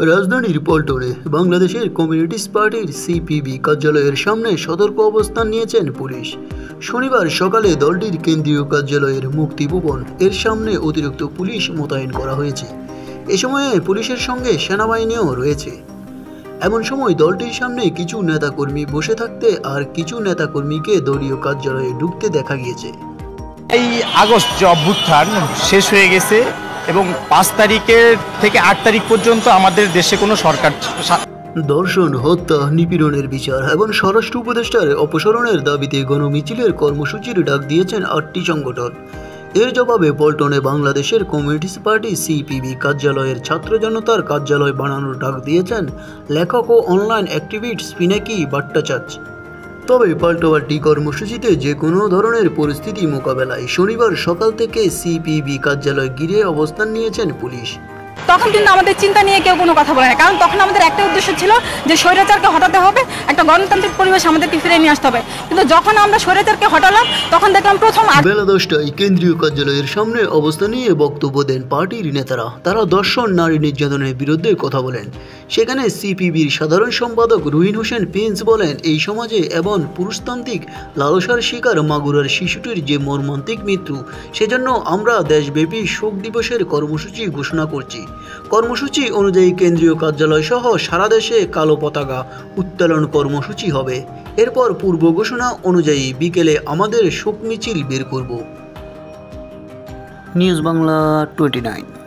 রাজধানীর পল্টনে বাংলাদেশের কমিউনিস্ট পার্টির সিপিবি কার্যালয়ের সামনে সতর্ক অবস্থান নিয়েছেন পুলিশ। শনিবার সকালে দলটির কেন্দ্রীয় কার্যালয়ের মুক্তি ভবন এর সামনে অতিরিক্ত পুলিশ মোতায়েন করা হয়েছে। এ সময়ে পুলিশের সঙ্গে সেনাবাহিনীও রয়েছে। এমন সময় দলটির সামনে কিছু নেতাকর্মী বসে থাকতে আর কিছু নেতাকর্মীকে দলীয় কার্যালয়ে ঢুকতে দেখা গিয়েছে। এই আগস্ট যে অভ্যুত্থান শেষ হয়ে গেছে এবং 5 তারিখের থেকে 8 তারিখ পর্যন্ত আমাদের দেশে কোনো সরকার ধর্ষণ, হত্যা, নিপীড়নের বিচার এবং স্বরাষ্ট্র উপদেষ্টার অপসারণের দাবিতে গণমিছিলের কর্মসূচির ডাক দিয়েছেন 8টি সংগঠন। এর জবাবে পল্টনে বাংলাদেশের কমিউনিস্ট পার্টি সিপিবি কার্যালয়ের ছাত্র জনতার কার্যালয় বানানোর ডাক দিয়েছেন লেখক ও অনলাইন অ্যাক্টিভিস্ট পিনাকি ভট্টাচার্য। তবে পাল্টাপাল্টি কর্মসূচিতে যে কোনো ধরনের পরিস্থিতি মোকাবেলায় শনিবার সকাল থেকে সিপিবি কার্যালয় ঘিরে অবস্থান নিয়েছেন পুলিশ। তখন কিন্তু আমাদের চিন্তা নিয়ে কেউ কোনো কথা বলে না, কারণ তখন আমাদের একটা উদ্দেশ্য ছিল যে স্বৈরাচারকে হটাতে হবে, একটা গণতান্ত্রিক পরিবেশ আমাদেরকে ফিরে নিয়ে আসতে হবে। কিন্তু যখন আমরা স্বৈরাচারকে হটালাম তখন দেখলাম প্রথম বেলা 10টায় কেন্দ্রীয় কার্যালয়ের সামনে অবস্থান নিয়ে বক্তব্য দেন পার্টির নেতারা। তারা ধর্ষণ, নারী নির্যাতনের বিরুদ্ধে কথা বলেন। সেখানে সিপিবির সাধারণ সম্পাদক রুহিন হোসেন প্রিন্স বলেন, এই সমাজে এবং পুরুষতান্ত্রিক লালসার শিকার মাগুরার শিশুটির যে মর্মান্তিক মৃত্যু, সেজন্য আমরা দেশব্যাপী শোক দিবসের কর্মসূচি ঘোষণা করছি। কর্মসূচি অনুযায়ী কেন্দ্রীয় কার্যালয় সহ সারা দেশে কালো পতাকা উত্তোলন কর্মসূচি হবে। এরপর পূর্ব ঘোষণা অনুযায়ী বিকেলে আমাদের শোক মিছিল বের করব। নিউজ বাংলা 29।